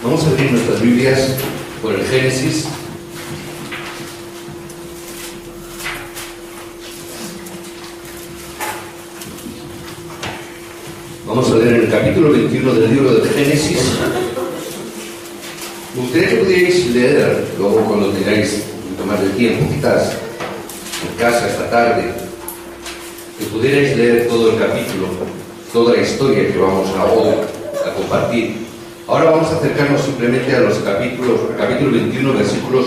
Vamos a abrir nuestras Biblias por el Génesis. Vamos a leer en el capítulo 21 del libro del Génesis. Me gustaría que pudierais leer, luego cuando tengáis un poquito más de tiempo, quizás en casa esta tarde, que pudierais leer todo el capítulo, toda la historia que vamos a compartir. Ahora vamos a acercarnos simplemente a los capítulos, al capítulo 21, versículos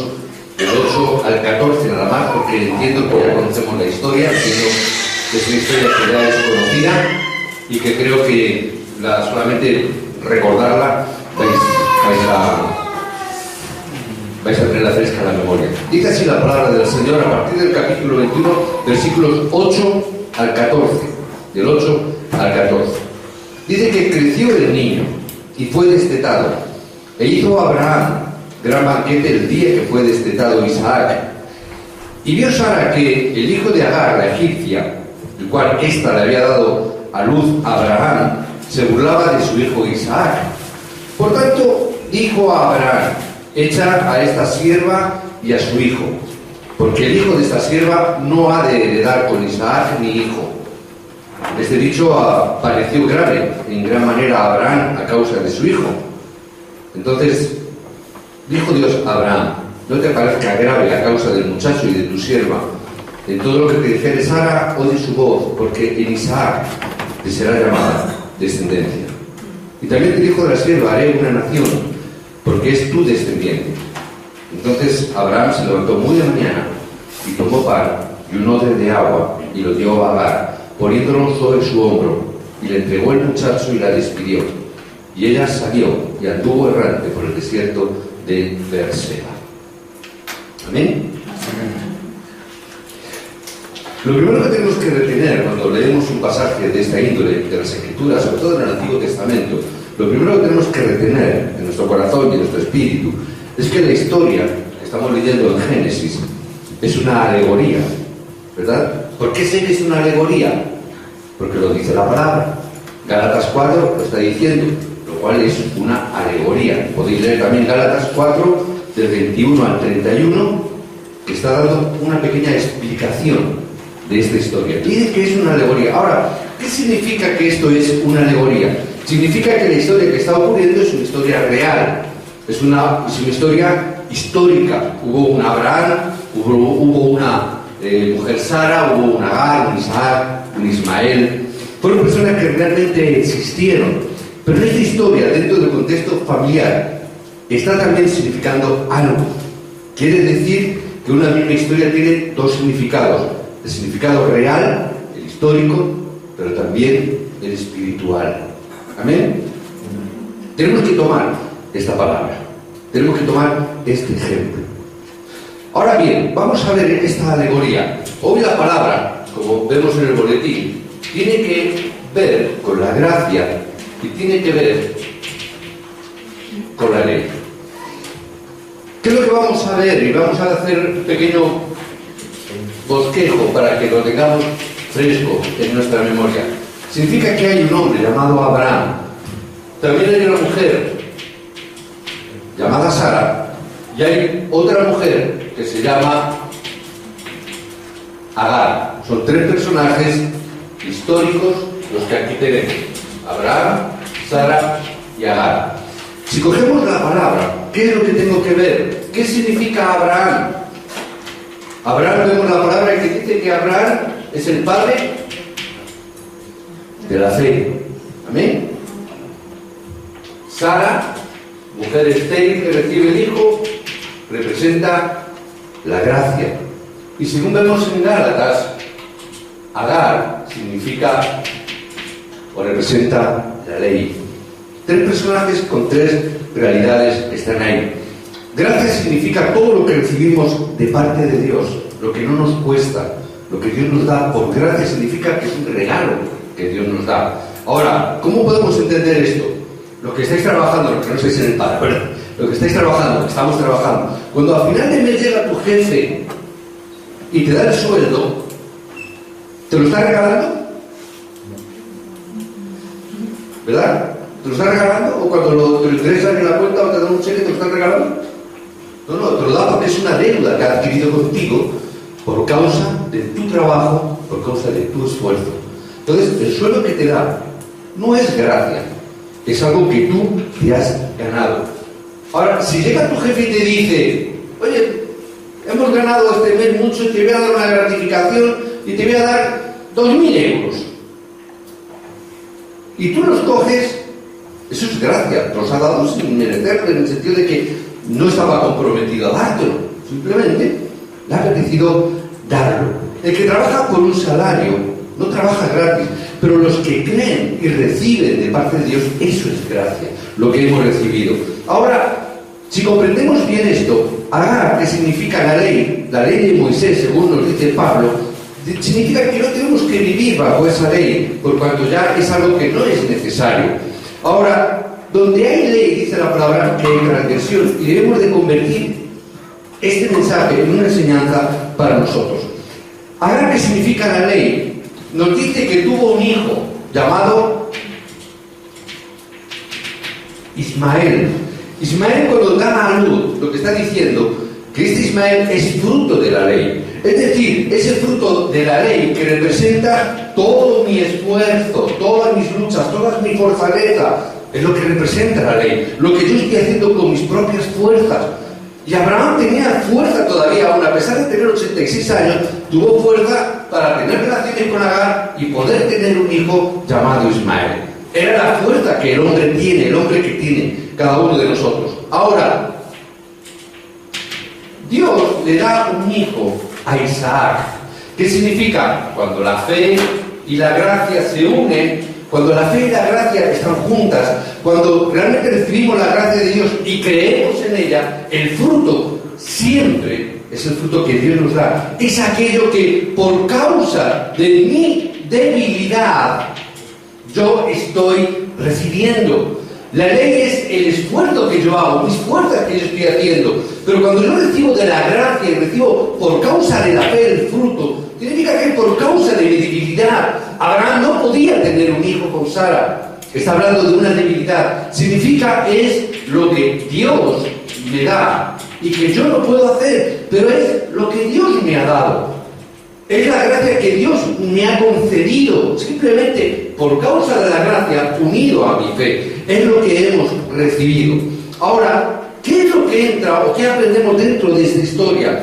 del 8 al 14, nada más, porque entiendo que ya conocemos la historia, entiendo que es una historia que ya es conocida y que creo que solamente recordarla vais a tenerla fresca en la memoria. Dice así la palabra del Señor a partir del capítulo 21, versículos 8 al 14, del 8 al 14. Dice que creció el niño y fue destetado, e hizo Abraham gran banquete el día que fue destetado Isaac. Y vio Sara que el hijo de Agar, la egipcia, el cual ésta le había dado a luz a Abraham, se burlaba de su hijo Isaac. Por tanto, dijo a Abraham: echa a esta sierva y a su hijo, porque el hijo de esta sierva no ha de heredar con Isaac ni hijo. Este dicho pareció grave en gran manera a Abraham a causa de su hijo. Entonces dijo Dios a Abraham: no te parezca grave a causa del muchacho y de tu sierva. En todo lo que te dijere Sara, oye su voz, porque en Isaac te será llamada descendencia. Y también te dijo de la sierva: haré una nación, porque es tu descendiente. Entonces Abraham se levantó muy de mañana y tomó pan y un odre de agua y lo dio a Agar, poniéndolo sobre su hombro, y le entregó el muchacho y la despidió. Y ella salió y anduvo errante por el desierto de Beerseba. Amén. Lo primero que tenemos que retener cuando leemos un pasaje de esta índole de las Escrituras, sobre todo en el Antiguo Testamento, lo primero que tenemos que retener en nuestro corazón y en nuestro espíritu es que la historia que estamos leyendo en Génesis es una alegoría, ¿verdad? ¿Por qué sé que es una alegoría? Porque lo dice la palabra. Gálatas 4 lo está diciendo, lo cual es una alegoría. Podéis leer también Gálatas 4, del 21 al 31, que está dando una pequeña explicación de esta historia. Dice que es una alegoría. Ahora, ¿qué significa que esto es una alegoría? Significa que la historia que está ocurriendo es una historia real, es una historia histórica. Hubo un Abraham, hubo una mujer Sara, hubo un Agar, un Isaac, un Ismael. Fueron personas que realmente existieron. Pero en esta historia, dentro del contexto familiar, está también significando algo. Quiere decir que una misma historia tiene dos significados: el significado real, el histórico, pero también el espiritual. ¿Amén? Tenemos que tomar esta palabra, tenemos que tomar este ejemplo. Ahora bien, vamos a ver esta alegoría. Hoy la palabra, como vemos en el boletín, tiene que ver con la gracia y tiene que ver con la ley. ¿Qué es lo que vamos a ver? Y vamos a hacer un pequeño bosquejo para que lo tengamos fresco en nuestra memoria. Significa que hay un hombre llamado Abraham. También hay una mujer llamada Sara. Y hay otra mujer que se llama Agar. Son tres personajes históricos los que aquí tenemos: Abraham, Sara y Agar. Si cogemos la palabra, ¿qué es lo que tengo que ver? ¿Qué significa Abraham? Abraham, vemos la palabra que dice que Abraham es el padre de la fe. Amén. Sara, mujer estéril que recibe el hijo, representa la gracia. Y según vemos en Gálatas, Agar significa o representa la ley. Tres personajes con tres realidades que están ahí. Gracia significa todo lo que recibimos de parte de Dios, lo que no nos cuesta, lo que Dios nos da por gracia. Significa que es un regalo que Dios nos da. Ahora, ¿cómo podemos entender esto? Lo que estáis trabajando, lo que no estáis en el paro, ¿verdad? Lo que estáis trabajando, lo que estamos trabajando. Cuando al final de mes llega tu jefe y te da el sueldo, ¿te lo está regalando? ¿Verdad? ¿Te lo están regalando? ¿O cuando te lo ingresan en la cuenta o te dan un cheque te lo están regalando? No, te lo da porque es una deuda que ha adquirido contigo por causa de tu trabajo, por causa de tu esfuerzo. Entonces, el sueldo que te da no es gracia, es algo que tú te has ganado. Ahora, si llega tu jefe y te dice, oye, hemos ganado este mes mucho y te voy a dar una gratificación y te voy a dar 2.000 euros, y tú los coges, eso es gracia, te los ha dado sin merecerlo, en el sentido de que no estaba comprometido a dártelo, simplemente le ha apetecido darlo. El que trabaja por un salario no trabaja gratis, pero los que creen y reciben de parte de Dios, eso es gracia, lo que hemos recibido. Ahora, si comprendemos bien esto, Agar, que significa la ley de Moisés, según nos dice Pablo, significa que no tenemos que vivir bajo esa ley, por cuanto ya es algo que no es necesario. Ahora, donde hay ley, dice la palabra, que hay transgresión, y debemos de convertir este mensaje en una enseñanza para nosotros. Agar, que significa la ley, nos dice que tuvo un hijo llamado Ismael. Ismael, cuando da a luz, lo que está diciendo, que este Ismael es fruto de la ley. Es decir, es el fruto de la ley que representa todo mi esfuerzo, todas mis luchas, toda mi fortaleza. Es lo que representa la ley, lo que yo estoy haciendo con mis propias fuerzas. Y Abraham tenía fuerza todavía, aún a pesar de tener 86 años, tuvo fuerza para tener relaciones con Agar y poder tener un hijo llamado Ismael. Era la fuerza que el hombre tiene, el hombre que tiene cada uno de nosotros. Ahora, Dios le da un hijo a Isaac. ¿Qué significa? Cuando la fe y la gracia se unen, cuando la fe y la gracia están juntas, cuando realmente recibimos la gracia de Dios y creemos en ella, el fruto siempre es el fruto que Dios nos da. Es aquello que por causa de mi debilidad yo estoy recibiendo. La ley es el esfuerzo que yo hago, mis fuerzas que yo estoy haciendo. Pero cuando yo recibo de la gracia y recibo por causa de la fe el fruto, significa que por causa de mi debilidad, Abraham no podía tener un hijo con Sara. Está hablando de una debilidad. Significa es lo que Dios me da y que yo no puedo hacer, pero es lo que Dios me ha dado. Es la gracia que Dios me ha concedido, simplemente por causa de la gracia, unido a mi fe. Es lo que hemos recibido. Ahora, ¿qué es lo que entra o qué aprendemos dentro de esta historia?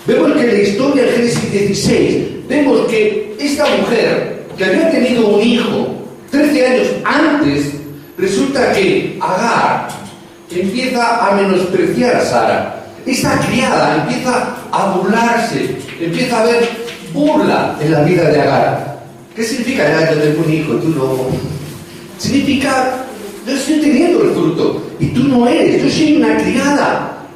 Vemos que en la historia del Génesis 16, vemos que esta mujer, que había tenido un hijo 13 años antes, resulta que Agar empieza a menospreciar a Sara. Esta criada empieza a burlarse, empieza a ver burla en la vida de Agar. ¿Qué significa? Ya, yo tengo un hijo, tú no. Significa, yo estoy teniendo el fruto y tú no eres, yo soy una criada,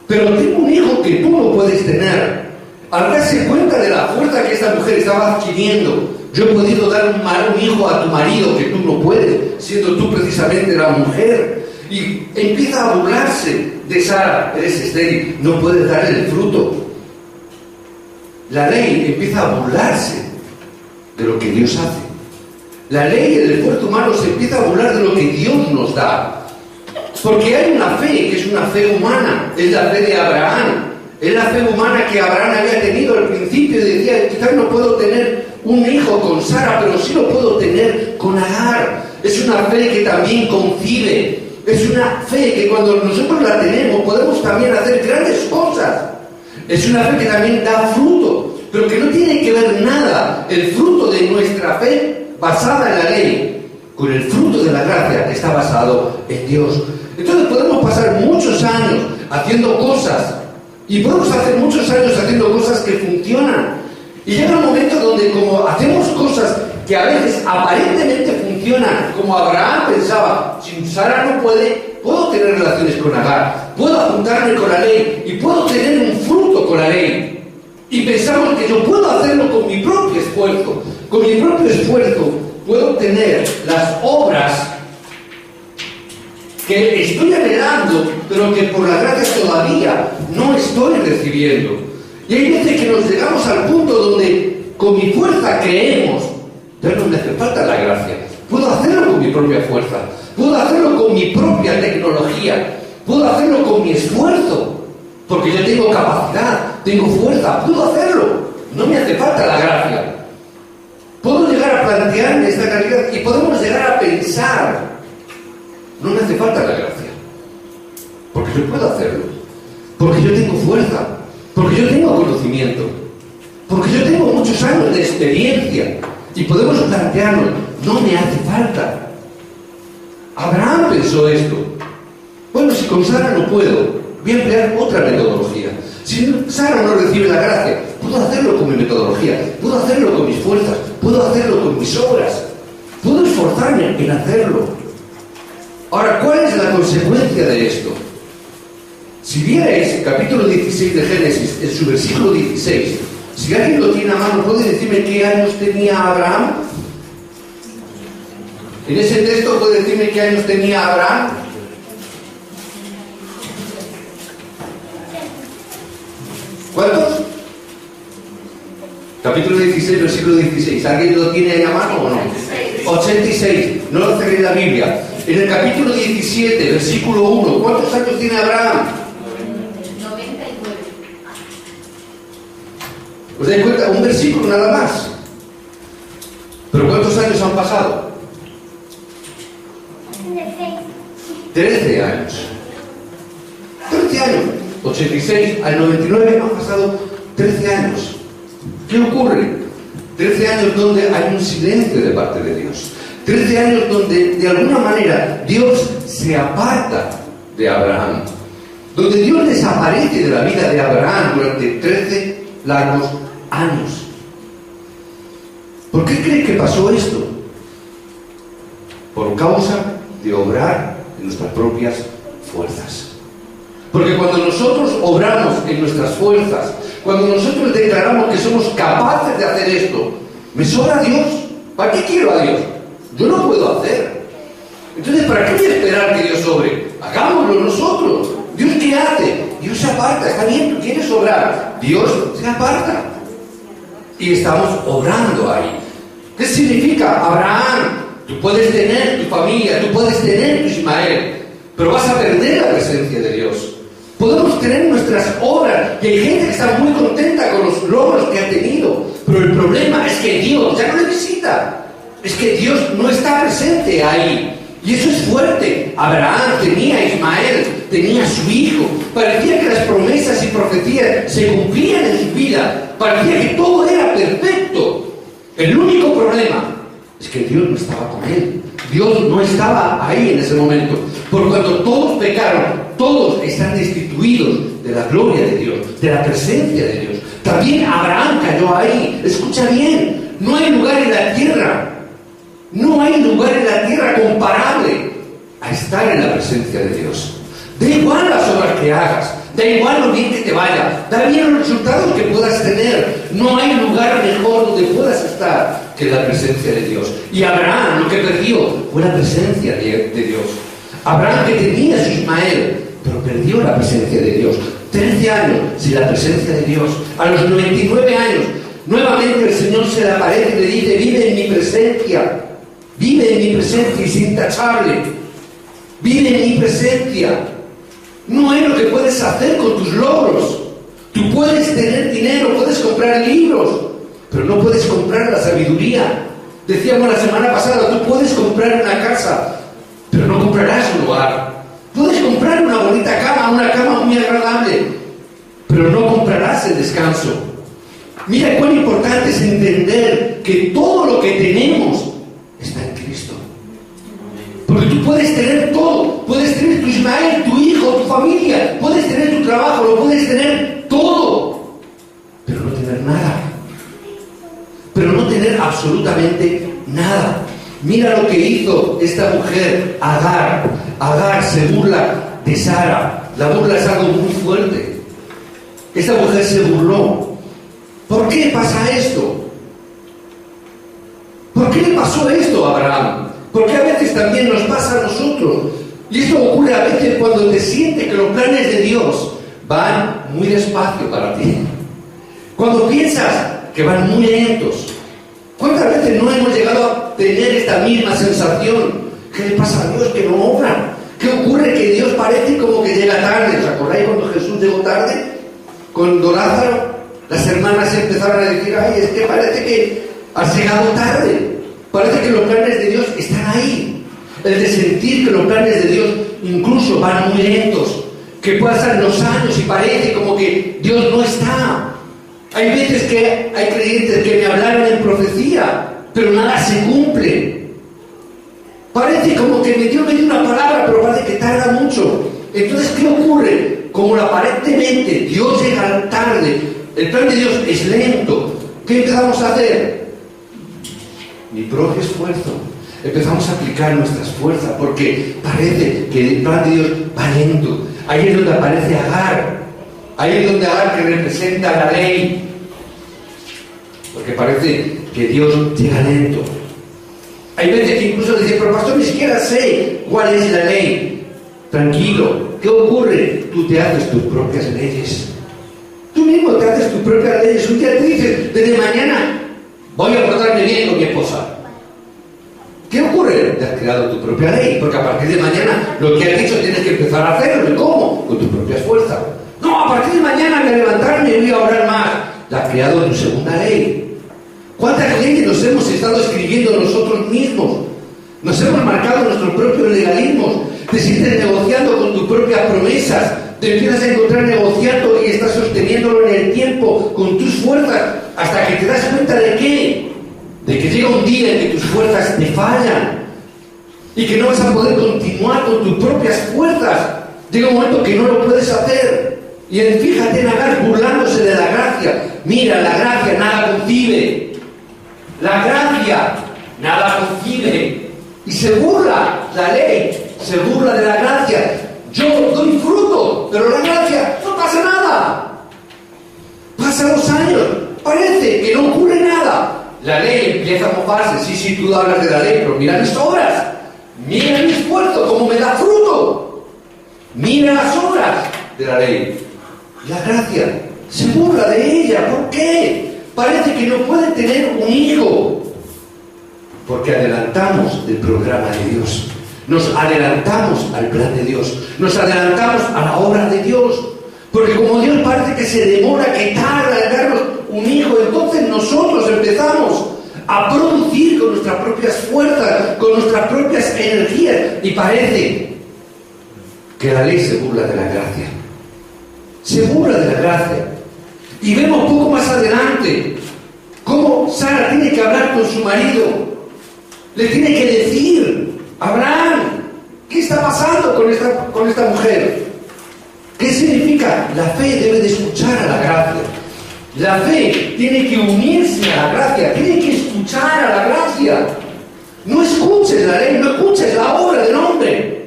pero tengo un hijo que tú no puedes tener. Al darse cuenta de la fuerza que esta mujer estaba adquiriendo, yo he podido dar un hijo a tu marido que tú no puedes, siendo tú precisamente la mujer. Y empieza a burlarse de Sara. Eres estéril, no puedes darle el fruto. La ley empieza a burlarse de lo que Dios hace. La ley, el esfuerzo humano, se empieza a burlar de lo que Dios nos da. Porque hay una fe que es una fe humana, es la fe de Abraham. Es la fe humana que Abraham había tenido al principio y decía, quizás no puedo tener un hijo con Sara, pero sí lo puedo tener con Agar. Es una fe que también concibe. Es una fe que cuando nosotros la tenemos podemos también hacer grandes cosas. Es una fe que también da fruto, pero que no tiene que ver nada el fruto de nuestra fe basada en la ley con el fruto de la gracia que está basado en Dios. Entonces podemos pasar muchos años haciendo cosas y podemos hacer muchos años haciendo cosas que funcionan. Y llega un momento donde como hacemos cosas que a veces aparentemente funcionan, como Abraham pensaba, si Sara no puede, puedo tener relaciones con Agar, puedo juntarme con la ley y puedo tener un fruto con la ley. Y pensamos que yo puedo hacerlo con mi propio esfuerzo. Con mi propio esfuerzo puedo tener las obras que estoy anhelando, pero que por la gracia todavía no estoy recibiendo. Y hay veces que nos llegamos al punto donde con mi fuerza creemos, ya no me hace falta la gracia, Puedo hacerlo con mi propia fuerza. Puedo hacerlo con mi propia tecnología. Puedo hacerlo con mi esfuerzo. Porque yo tengo capacidad, tengo fuerza. Puedo hacerlo. No me hace falta la gracia. Puedo llegar a plantearme esta realidad y podemos llegar a pensar. No me hace falta la gracia. Porque yo puedo hacerlo. Porque yo tengo fuerza. Porque yo tengo conocimiento. Porque yo tengo muchos años de experiencia. Y podemos plantearnos, no me hace falta. Abraham pensó esto. Bueno, si con Sara no puedo, voy a emplear otra metodología. Si Sara no recibe la gracia, puedo hacerlo con mi metodología, puedo hacerlo con mis fuerzas, puedo hacerlo con mis obras, puedo esforzarme en hacerlo. Ahora, ¿cuál es la consecuencia de esto? Si vierais capítulo 16 de Génesis, en su versículo 16, si alguien lo tiene a mano, ¿puede decirme qué años tenía Abraham? En ese texto, ¿puede decirme qué años tenía Abraham? ¿Cuántos? Capítulo 16, versículo 16. ¿Alguien lo tiene ahí a mano o no? 86. No lo cerré en la Biblia. En el capítulo 17, versículo 1, ¿cuántos años tiene Abraham? 99. ¿Os dais cuenta? Un versículo nada más. ¿Pero cuántos años han pasado? 13 años. 13 años. 86 al 99 han pasado 13 años. ¿Qué ocurre? 13 años donde hay un silencio de parte de Dios. 13 años donde de alguna manera Dios se aparta de Abraham. Donde Dios desaparece de la vida de Abraham durante 13 largos años. ¿Por qué cree que pasó esto? Por causa de obrar en nuestras propias fuerzas. Porque cuando nosotros obramos en nuestras fuerzas, cuando nosotros declaramos que somos capaces de hacer esto, ¿me sobra Dios? ¿Para qué quiero a Dios? Yo no puedo hacer. Entonces, ¿para qué voy a esperar que Dios obre? Hagámoslo nosotros. ¿Dios qué hace? Dios se aparta. Está bien, tú quieres obrar. Dios se aparta. Y estamos obrando ahí. ¿Qué significa? Abraham, tú puedes tener tu familia, tú puedes tener tu Ismael, pero vas a perder la presencia de Dios. Podemos tener nuestras obras y hay gente que está muy contenta con los logros que ha tenido, pero el problema es que Dios ya no necesita. Es que Dios no está presente ahí. Y eso es fuerte. Abraham tenía a Ismael, tenía a su hijo. Parecía que las promesas y profecías se cumplían en su vida. Parecía que todo era perfecto. El único problema es que Dios no estaba con él. Dios no estaba ahí en ese momento. Por cuando todos pecaron, todos están destituidos de la gloria de Dios, de la presencia de Dios. También Abraham cayó ahí. Escucha bien, no hay lugar en la tierra. No hay lugar en la tierra comparable a estar en la presencia de Dios. Da igual las obras que hagas, da igual lo bien que te vaya, da bien los resultados que puedas tener. No hay lugar mejor donde puedas estar que la presencia de Dios. Y Abraham lo que perdió fue la presencia de Dios. Abraham que tenía a su Ismael, pero perdió la presencia de Dios. 13 años sin la presencia de Dios. A los 99 años, nuevamente el Señor se le aparece y le dice: vive en mi presencia. Vive en mi presencia, es intachable. Vive en mi presencia. No es lo que puedes hacer con tus logros. Tú puedes tener dinero, puedes comprar libros, pero no puedes comprar la sabiduría. Decíamos la semana pasada, tú puedes comprar una casa, pero no comprarás un hogar. Puedes comprar una bonita cama, una cama muy agradable, pero no comprarás el descanso. Mira cuán importante es entender que todo lo que tenemos está en Cristo. Porque tú puedes tener todo. Puedes tener tu Ismael, tu hijo, tu familia. Puedes tener tu trabajo, lo puedes tener todo. Pero no tener nada. Pero no tener absolutamente nada. Mira lo que hizo esta mujer, Agar. Agar se burla de Sara. La burla es algo muy fuerte. Esta mujer se burló. ¿Por qué pasa esto? ¿Por qué le pasó esto a Abraham? Porque a veces también nos pasa a nosotros. Y esto ocurre a veces cuando te sientes que los planes de Dios van muy despacio para ti. Cuando piensas que van muy lentos. ¿Cuántas veces no hemos llegado a tener esta misma sensación? ¿Qué le pasa a Dios que no obra? ¿Qué ocurre? Que Dios parece como que llega tarde. ¿Os acordáis cuando Jesús llegó tarde? Cuando Lázaro, las hermanas empezaron a decir, ay, es que parece que has llegado tarde. Parece que los planes de Dios están ahí. El de sentir que los planes de Dios incluso van muy lentos, que pasan los años y parece como que Dios no está. Hay veces que hay creyentes que me hablaron en profecía, pero nada se cumple. Parece como que Dios me dio una palabra, pero parece que tarda mucho. Entonces, ¿qué ocurre? Como aparentemente Dios llega tarde, el plan de Dios es lento, ¿qué empezamos a hacer? Mi propio esfuerzo. Empezamos a aplicar nuestras fuerzas, porque parece que el plan de Dios va lento. Ahí es donde aparece Agar. Ahí es donde Agar, que representa la ley. Porque parece que Dios llega lento. Hay veces que incluso dicen, pero pastor, ni siquiera sé cuál es la ley. Tranquilo, ¿qué ocurre? Tú te haces tus propias leyes. Tú mismo te haces tus propias leyes. Un día te dices, desde mañana voy a portarme bien con mi esposa. ¿Qué ocurre? Te has creado tu propia ley, porque a partir de mañana lo que has dicho tienes que empezar a hacerlo. ¿Y cómo? Con tus propias fuerzas. No, a partir de mañana al levantarme voy a orar más. La has creado tu segunda ley. ¿Cuántas leyes nos hemos estado escribiendo nosotros mismos? Nos hemos marcado nuestros propios legalismos. Te sientes negociando con tus propias promesas. Te empiezas a encontrar negociando y estás sosteniéndolo en el tiempo con tus fuerzas, hasta que te das cuenta de qué. De que llega un día en que tus fuerzas te fallan y que no vas a poder continuar con tus propias fuerzas. Llega un momento que no lo puedes hacer. Y fíjate en Agar burlándose de la gracia. Mira, la gracia nada concibe. La gracia nada concibe. Y se burla, la ley se burla de la gracia. Yo doy fruto, pero la gracia no pasa nada. Pasan los años, parece que no ocurre nada. La ley empieza a mofarse. Sí, tú hablas de la ley, pero mira mis obras. Mira mi esfuerzo, cómo me da fruto. Mira las obras de la ley. La gracia se burla de ella. ¿Por qué? Parece que no puede tener un hijo. Porque adelantamos el programa de Dios. Nos adelantamos al plan de Dios. Nos adelantamos a la obra de Dios. Porque como Dios parece que se demora, que tarda en darnos un hijo, entonces nosotros empezamos a producir con nuestras propias fuerzas, con nuestras propias energías, y parece que la ley se burla de la gracia. Se burla de la gracia. Y vemos poco más adelante cómo Sara tiene que hablar con su marido. Le tiene que decir, Abraham, ¿qué está pasando con esta mujer? ¿Qué significa? La fe debe de escuchar a la gracia. La fe tiene que unirse a la gracia, tiene que escuchar a la gracia. No escuches la ley, no escuches la obra del hombre.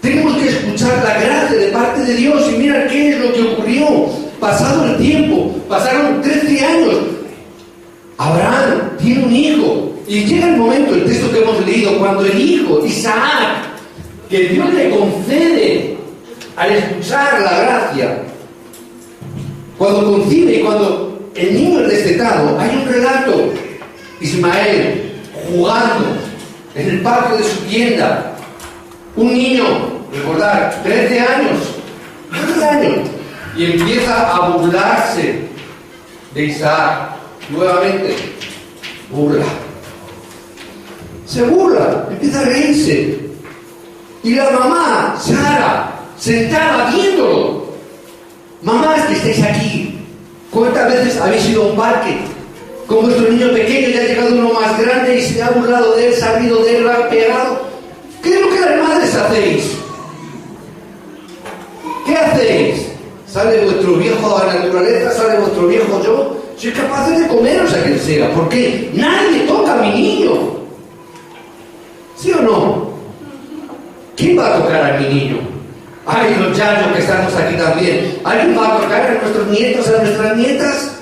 Tenemos que escuchar la gracia de parte de Dios. Y mira qué es lo que ocurrió. Pasado el tiempo, pasaron 13 años. Abraham tiene un hijo. Y llega el momento, el texto que hemos leído, cuando el hijo, Isaac, que Dios le concede al escuchar la gracia, cuando concibe y cuando el niño es destetado, hay un relato. Ismael jugando en el patio de su tienda. Un niño, recordar, 13 años, y empieza a burlarse de Isaac. Nuevamente, burla. Se burla, empieza a reírse. Y la mamá, Sara, sentada viéndolo. Mamás que estáis aquí, ¿cuántas veces habéis ido a un parque con vuestro niño pequeño y ha llegado uno más grande y se ha burlado de él, se ha rido de él, lo ha pegado? ¿Qué es lo que las madres hacéis? ¿Qué hacéis? Sale vuestro viejo a la naturaleza, sale vuestro viejo yo. Sois capaces de comeros a quien sea. ¿Por qué? Nadie toca a mi niño. ¿Sí o no? ¿Quién va a tocar a mi niño? Ay, los yayos que estamos aquí también. ¿Alguien va a tocar a nuestros nietos, a nuestras nietas?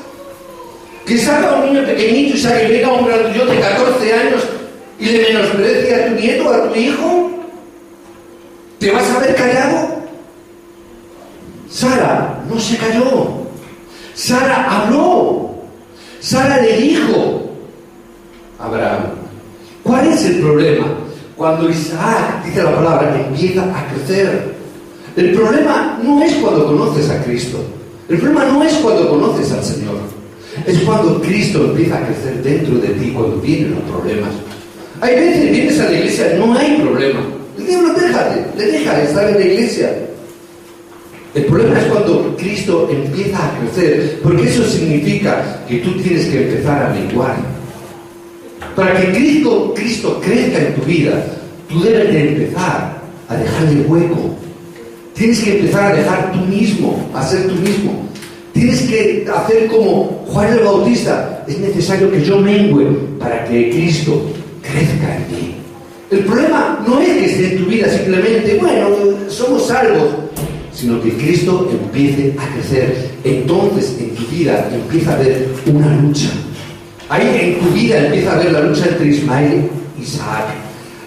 Que salga un niño pequeñito y salga y venga un grandullo de 14 años y le menosprecie a tu nieto, a tu hijo. ¿Te vas a ver callado? Sara no se calló. Sara habló. Sara le dijo, Abraham. ¿Cuál es el problema? Cuando Isaac, dice la palabra, empieza a crecer. El problema no es cuando conoces a Cristo. El problema no es cuando conoces al Señor. Es cuando Cristo empieza a crecer dentro de ti, cuando vienen los problemas. Hay veces vienes a la iglesia, no hay problema. El diablo le deja de estar en la iglesia. El problema es cuando Cristo empieza a crecer, porque eso significa que tú tienes que empezar a menguar. Para que Cristo crezca en tu vida, tú debes de empezar a dejarle hueco. Tienes que empezar a dejar tú mismo, a ser tú mismo. Tienes que hacer como Juan el Bautista. Es necesario que yo mengüe para que Cristo crezca en ti. El problema no es que esté en tu vida simplemente, bueno, somos salvos, sino que Cristo empiece a crecer. Entonces en tu vida empieza a haber una lucha. Ahí en tu vida empieza a haber la lucha entre Ismael y Isaac.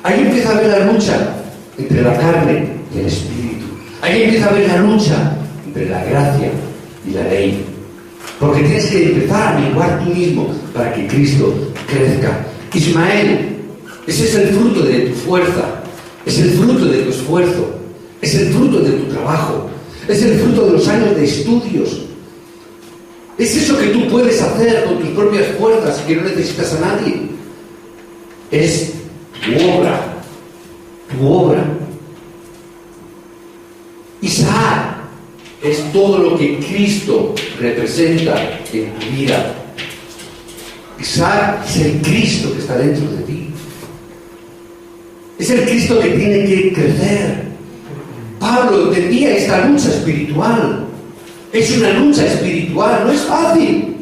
Ahí empieza a haber la lucha entre la carne y el espíritu. Ahí empieza a haber la lucha entre la gracia y la ley. Porque tienes que empezar a menguar tú mismo para que Cristo crezca. Ismael, ese es el fruto de tu fuerza, es el fruto de tu esfuerzo, es el fruto de tu trabajo, es el fruto de los años de estudios. Es eso que tú puedes hacer con tus propias fuerzas y que no necesitas a nadie. Es tu obra, tu obra. Isaac es todo lo que Cristo representa en tu vida. Isaac es el Cristo que está dentro de ti. Es el Cristo que tiene que crecer. Pablo entendía esta lucha espiritual. Es una lucha espiritual, no es fácil.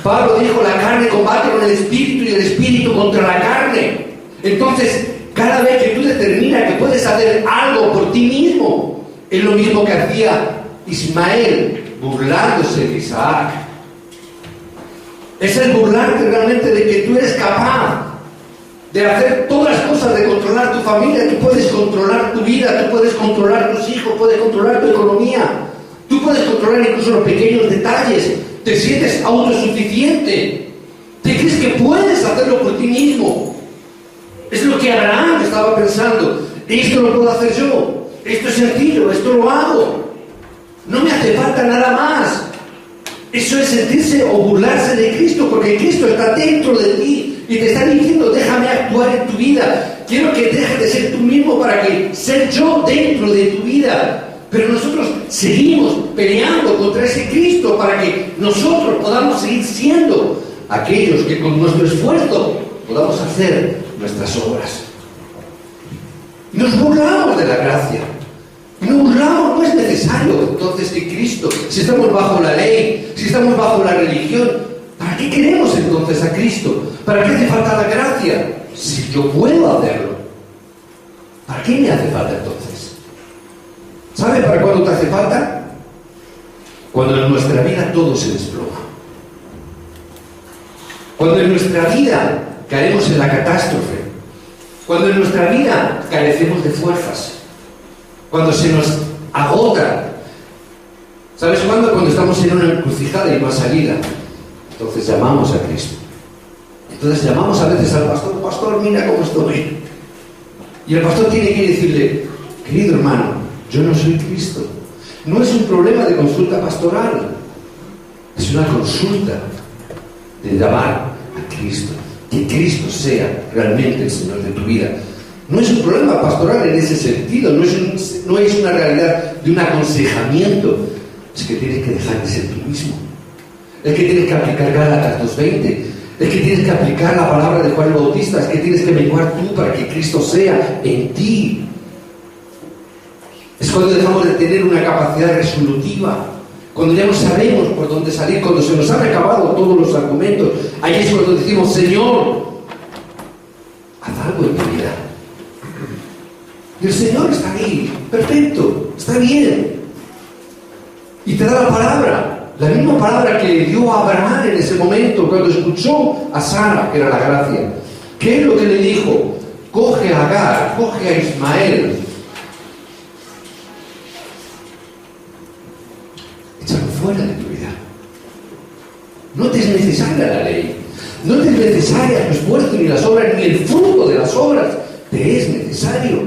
Pablo dijo, la carne combate con el espíritu y el espíritu contra la carne. Entonces, cada vez que tú determinas que puedes hacer algo por ti mismo, es lo mismo que hacía Ismael, burlándose de Isaac. Es el burlarte realmente de que tú eres capaz de hacer todas las cosas, de controlar tu familia. Tú puedes controlar tu vida, tú puedes controlar tus hijos, puedes controlar tu economía, tú puedes controlar incluso los pequeños detalles. Te sientes autosuficiente, te crees que puedes hacerlo por ti mismo. Es lo que Abraham estaba pensando. Esto lo puedo hacer yo, esto es sencillo, esto lo hago, no me hace falta nada más. Eso es sentirse o burlarse de Cristo, porque Cristo está dentro de ti y te está diciendo, déjame actuar en tu vida, quiero que dejes de ser tú mismo para que ser yo dentro de tu vida. Pero nosotros seguimos peleando contra ese Cristo para que nosotros podamos seguir siendo aquellos que con nuestro esfuerzo podamos hacer nuestras obras. Nos burlamos de la gracia. Nos burlamos, no es necesario entonces que Cristo, si estamos bajo la ley, si estamos bajo la religión, ¿para qué queremos entonces a Cristo? ¿Para qué hace falta la gracia? Si yo puedo hacerlo, ¿para qué me hace falta entonces? ¿Sabe para cuándo te hace falta? Cuando en nuestra vida todo se desploma. Cuando en nuestra vida caemos en la catástrofe. Cuando en nuestra vida carecemos de fuerzas. Cuando se nos agota. ¿Sabes cuándo? Cuando estamos en una encrucijada y no hay salida. Entonces llamamos a Cristo. Entonces llamamos a veces al pastor, pastor, mira cómo estoy. Y el pastor tiene que decirle, querido hermano, yo no soy Cristo. No es un problema de consulta pastoral. Es una consulta de llamar a Cristo. Que Cristo sea realmente el Señor de tu vida. No es un problema pastoral en ese sentido, no es una realidad de un aconsejamiento. Es que tienes que dejar de ser tú mismo. Es que tienes que aplicar Gálatas 2:20. Es que tienes que aplicar la palabra de Juan el Bautista. Es que tienes que menguar tú para que Cristo sea en ti. Es cuando dejamos de tener una capacidad resolutiva. Cuando ya no sabemos por dónde salir, cuando se nos han acabado todos los argumentos. Ahí es cuando decimos, Señor, haz algo en mi vida. Y el Señor está ahí, perfecto, está bien. Y te da la palabra, la misma palabra que le dio a Abraham en ese momento, cuando escuchó a Sara, que era la gracia. ¿Qué es lo que le dijo? Coge a Agar, coge a Ismael. Échalo fuera de tu vida. No te es necesaria la ley. No te es necesaria tu esfuerzo, ni las obras, ni el fruto de las obras. Te es necesario.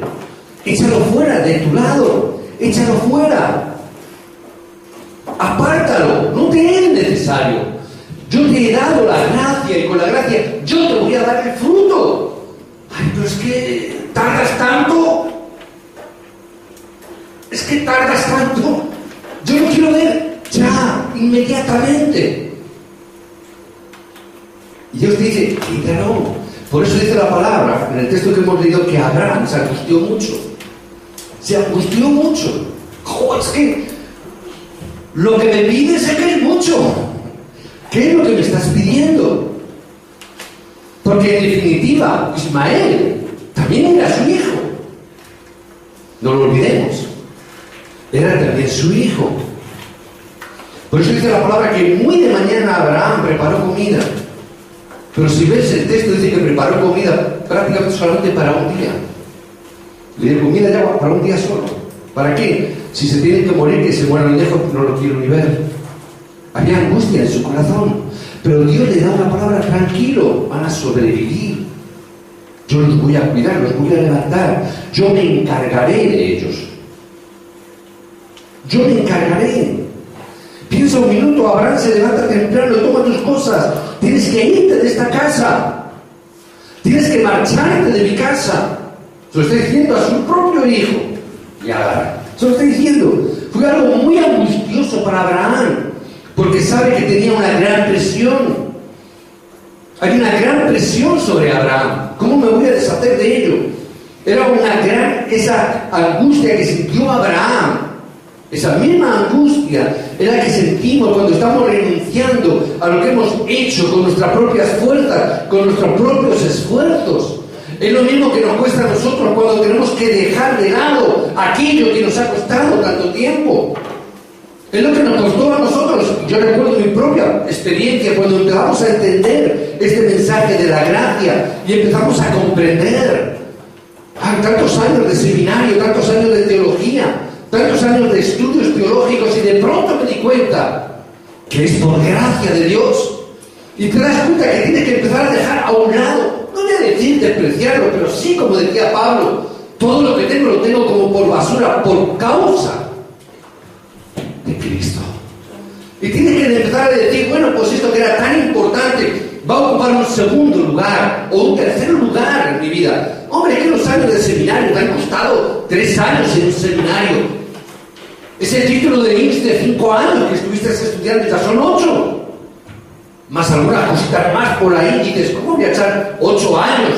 Échalo fuera de tu lado. Échalo fuera. Apártalo. No te es necesario. Yo te he dado la gracia y con la gracia yo te voy a dar el fruto. Ay, pero es que tardas tanto. Es que tardas tanto. Yo lo quiero ver ya, inmediatamente. Y Dios te dice, quítalo. Por eso dice la palabra, en el texto que hemos leído, que Abraham se angustió mucho. Se angustió mucho. ¡Oh, es que lo que me pides sé que es mucho! ¿Qué es lo que me estás pidiendo? Porque en definitiva, Ismael también era su hijo. No lo olvidemos. Era también su hijo. Por eso dice la palabra que muy de mañana Abraham preparó comida. Pero si ves el texto, dice que preparó comida prácticamente solamente para un día. Le dio comida ya para un día solo. ¿Para qué? Si se tienen que morir, que se mueran lejos, no lo quiero ni ver. Había angustia en su corazón. Pero Dios le da una palabra: tranquilo, van a sobrevivir. Yo los voy a cuidar, los voy a levantar. Yo me encargaré de ellos. Yo me encargaré. Piensa un minuto, Abraham se levanta temprano, toma tus cosas. Tienes que irte de esta casa. Tienes que marcharte de mi casa. Se lo está diciendo a su propio hijo. Y Agar. Se lo está diciendo. Fue algo muy angustioso para Abraham, porque sabe que tenía una gran presión. Hay una gran presión sobre Abraham. ¿Cómo me voy a deshacer de ello? Era una gran, esa angustia que sintió Abraham. Esa misma angustia es la que sentimos cuando estamos renunciando a lo que hemos hecho con nuestras propias fuerzas, con nuestros propios esfuerzos. Es lo mismo que nos cuesta a nosotros cuando tenemos que dejar de lado aquello que nos ha costado tanto tiempo. Es lo que nos costó a nosotros. Yo recuerdo mi propia experiencia cuando empezamos a entender este mensaje de la gracia y empezamos a comprender. Tantos años de seminario, tantos años de teología, tantos años de estudios teológicos, y de pronto me di cuenta que es por gracia de Dios. Y te das cuenta que tienes que empezar a dejar a un lado, no voy a decir despreciarlo, pero sí, como decía Pablo, todo lo que tengo lo tengo como por basura, por causa de Cristo. Y tienes que empezar a decir, bueno, pues esto que era tan importante va a ocupar un segundo lugar o un tercer lugar en mi vida. Hombre, es que los años de seminario te han costado 3 años en un seminario. Ese título de IMSS de 5 años que estuviste estudiando ya son 8. Más algunas cositas más por ahí. Y dices, ¿cómo voy a echar 8 años?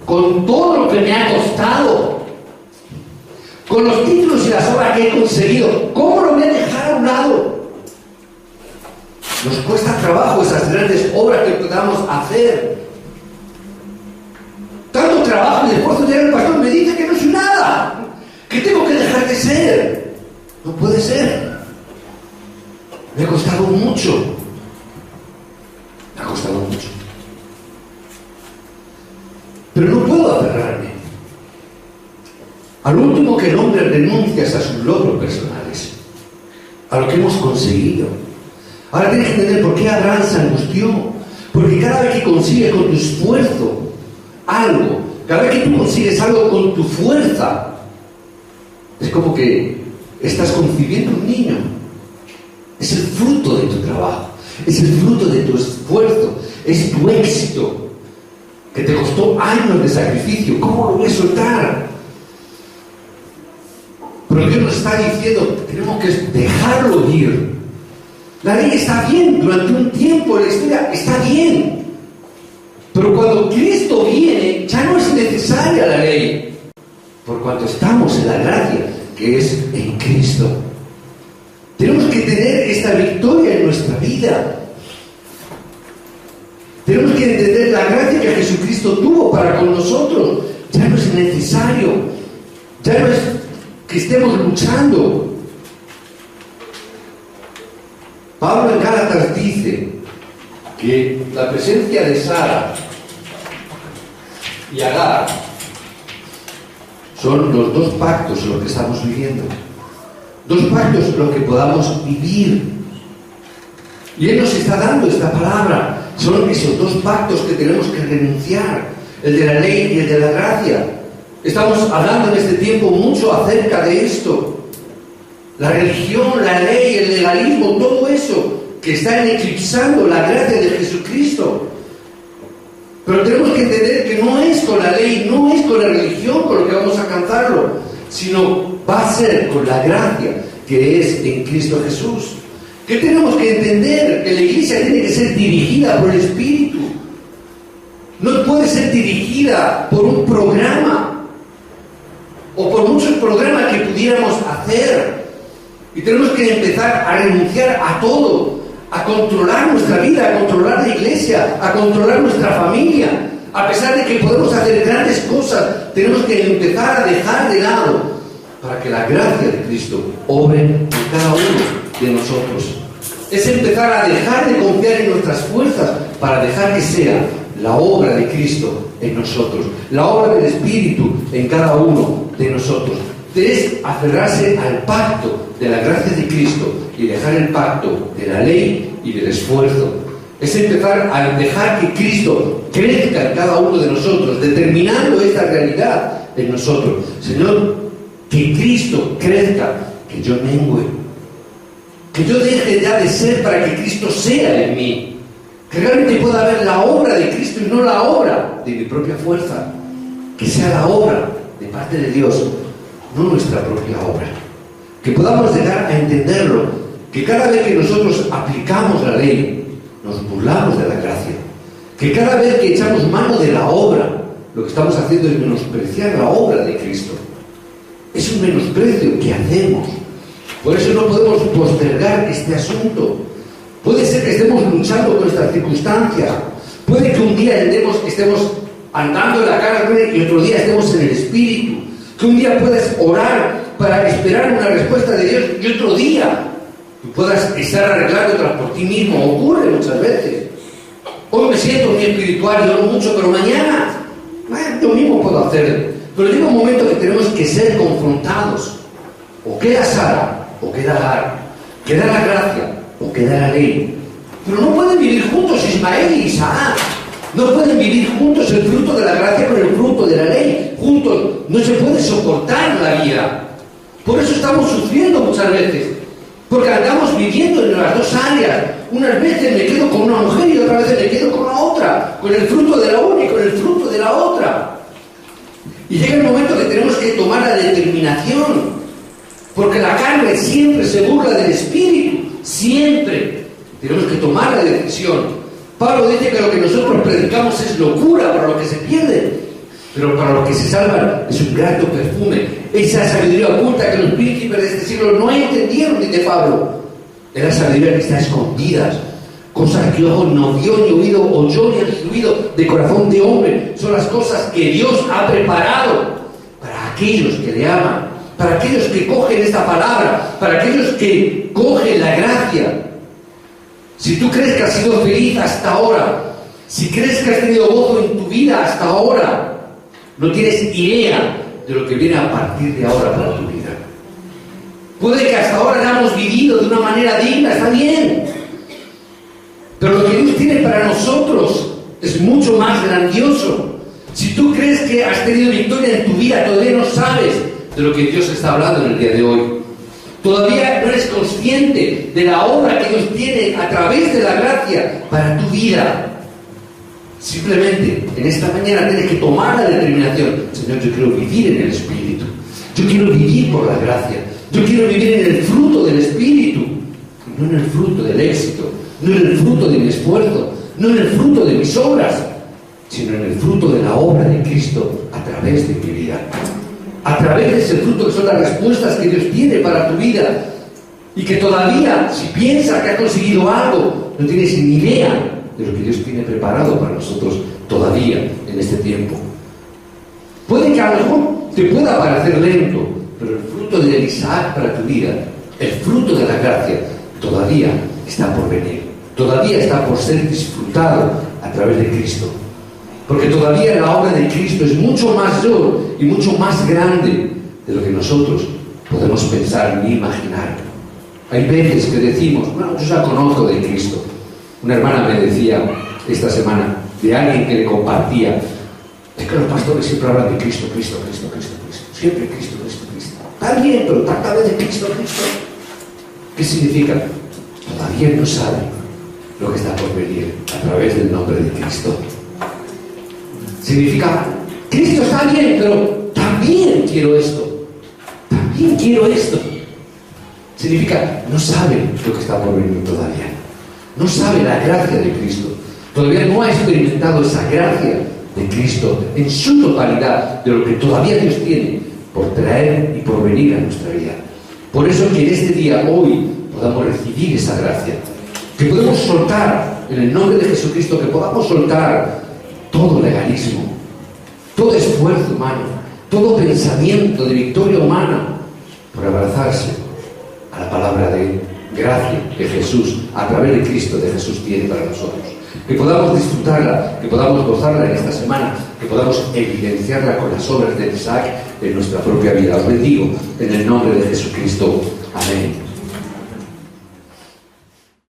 Con todo lo que me ha costado, con los títulos y las obras que he conseguido, ¿cómo lo voy a dejar a un lado? Nos cuesta trabajo esas grandes obras que podamos hacer. Tanto trabajo y esfuerzo, ya el pastor me dice que no soy nada, que tengo que dejar de ser. No puede ser. Me ha costado mucho. Me ha costado mucho. Pero no puedo aferrarme. Al último que el hombre renuncia a sus logros personales, a lo que hemos conseguido. Ahora tienes que entender por qué Abraham se angustió. Porque cada vez que consigues con tu esfuerzo algo, cada vez que tú consigues algo con tu fuerza, es como que estás concibiendo un niño. Es el fruto de tu trabajo, es el fruto de tu esfuerzo, es tu éxito, que te costó años de sacrificio. ¿Cómo lo voy a soltar? Pero Dios nos está diciendo, tenemos que dejarlo ir. La ley está bien, durante un tiempo la historia está bien, pero cuando Cristo viene ya no es necesaria la ley, por cuanto estamos en la gracia que es en Cristo. Tenemos que tener esta victoria en nuestra vida. Tenemos que entender la gracia que Jesucristo tuvo para con nosotros. Ya no es necesario, ya no es que estemos luchando. Pablo en Gálatas dice que la presencia de Sara y Agar son los 2 pactos en los que estamos viviendo. 2 pactos en los que podamos vivir. Y Él nos está dando esta palabra. Son esos dos pactos que tenemos que renunciar, el de la ley y el de la gracia. Estamos hablando en este tiempo mucho acerca de esto. La religión, la ley, el legalismo, todo eso que está eclipsando la gracia de Jesucristo. Pero tenemos que entender que no es con la ley, no es con la religión con lo que vamos a alcanzarlo, sino va a ser con la gracia que es en Cristo Jesús. ¿Qué tenemos que entender? Que la iglesia tiene que ser dirigida por el Espíritu. No puede ser dirigida por un programa o por muchos programas que pudiéramos hacer. Y tenemos que empezar a renunciar a todo, a controlar nuestra vida, a controlar la iglesia, a controlar nuestra familia. A pesar de que podemos hacer grandes cosas, tenemos que empezar a dejar de lado para que la gracia de Cristo obre en cada uno de nosotros. Es empezar a dejar de confiar en nuestras fuerzas para dejar que sea la obra de Cristo en nosotros, la obra del Espíritu en cada uno de nosotros. Es aferrarse al pacto de la gracia de Cristo y dejar el pacto de la ley y del esfuerzo. Es empezar a dejar que Cristo crezca en cada uno de nosotros, determinando esta realidad en nosotros. Señor, que Cristo crezca, que yo mengue, que yo deje ya de ser para que Cristo sea en mí, que realmente pueda ver la obra de Cristo y no la obra de mi propia fuerza, que sea la obra de parte de Dios, no nuestra propia obra. Que podamos llegar a entenderlo, que cada vez que nosotros aplicamos la ley, nos burlamos de la gracia, que cada vez que echamos mano de la obra, lo que estamos haciendo es menospreciar la obra de Cristo. Es un menosprecio que hacemos. Por eso no podemos postergar este asunto. Puede ser que estemos luchando con estas circunstancias. Puede que un día estemos andando en la carne y otro día estemos en el Espíritu. Que un día puedas orar para esperar una respuesta de Dios y otro día tú puedas estar arreglándolas por ti mismo. Ocurre muchas veces. Hoy me siento muy espiritual, yo no mucho, pero mañana yo mismo puedo hacerlo. Pero llega un momento que tenemos que ser confrontados. O queda Sara, o queda Agar. Queda la gracia, o queda la ley. Pero no pueden vivir juntos Ismael y Isaac. No pueden vivir juntos el fruto de la gracia con el fruto de la ley. Juntos no se puede soportar la vida. Por eso estamos sufriendo muchas veces. Porque andamos viviendo en las dos áreas. Unas veces me quedo con una mujer y otras veces me quedo con la otra. Con el fruto de la una y con el fruto de la otra. Y llega el momento que tenemos que tomar la determinación. Porque la carne siempre se burla del Espíritu. Siempre. Tenemos que tomar la decisión. Pablo dice que lo que nosotros predicamos es locura para los que se pierden, pero para los que se salvan es un grato perfume. Esa sabiduría oculta que los príncipes de este siglo no entendieron, dice Pablo. Es la sabiduría que está escondida. Cosas que ojo no vio ni oído, oyó ni ha instruido de corazón de hombre. Son las cosas que Dios ha preparado para aquellos que le aman, para aquellos que cogen esta palabra, para aquellos que cogen la gracia. Si tú crees que has sido feliz hasta ahora, si crees que has tenido gozo en tu vida hasta ahora, no tienes idea de lo que viene a partir de ahora para tu vida. Puede que hasta ahora hayamos vivido de una manera digna, está bien, pero lo que Dios tiene para nosotros es mucho más grandioso. Si tú crees que has tenido victoria en tu vida, todavía no sabes de lo que Dios está hablando en el día de hoy. Todavía no eres consciente de la obra que Dios tiene a través de la gracia para tu vida. Simplemente, en esta mañana tienes que tomar la determinación. Señor, yo quiero vivir en el Espíritu. Yo quiero vivir por la gracia. Yo quiero vivir en el fruto del Espíritu. No en el fruto del éxito. No en el fruto de mi esfuerzo. No en el fruto de mis obras. Sino en el fruto de la obra de Cristo a través de mi vida. A través de ese fruto que son las respuestas que Dios tiene para tu vida. Y que todavía, si piensas que has conseguido algo, no tienes ni idea de lo que Dios tiene preparado para nosotros todavía en este tiempo. Puede que a lo mejor te pueda parecer lento, pero el fruto de Isaac para tu vida, el fruto de la gracia, todavía está por venir. Todavía está por ser disfrutado a través de Cristo. Porque todavía la obra de Cristo es mucho mayor y mucho más grande de lo que nosotros podemos pensar ni imaginar. Hay veces que decimos, bueno, yo ya conozco de Cristo. Una hermana me decía, esta semana de alguien que le compartía: es que los pastores siempre hablan de Cristo, Cristo, Cristo, Cristo, Cristo. Siempre Cristo, Cristo, Cristo. Está bien, pero tanta vez de Cristo, Cristo. ¿Qué significa? Todavía no sabe lo que está por venir a través del nombre de Cristo. Significa: Cristo está bien, pero también quiero esto. También quiero esto. Significa: no sabe lo que está por venir todavía. No sabe la gracia de Cristo. Todavía no ha experimentado esa gracia de Cristo en su totalidad, de lo que todavía Dios tiene por traer y por venir a nuestra vida. Por eso que en este día, hoy, podamos recibir esa gracia, que podemos soltar en el nombre de Jesucristo, que podamos soltar todo legalismo, todo esfuerzo humano, todo pensamiento de victoria humana, por abrazarse a la palabra de gracia que Jesús, a través de Cristo, de Jesús, tiene para nosotros. Que podamos disfrutarla, que podamos gozarla en esta semana, que podamos evidenciarla con las obras de Isaac en nuestra propia vida. Os bendigo en el nombre de Jesucristo. Amén.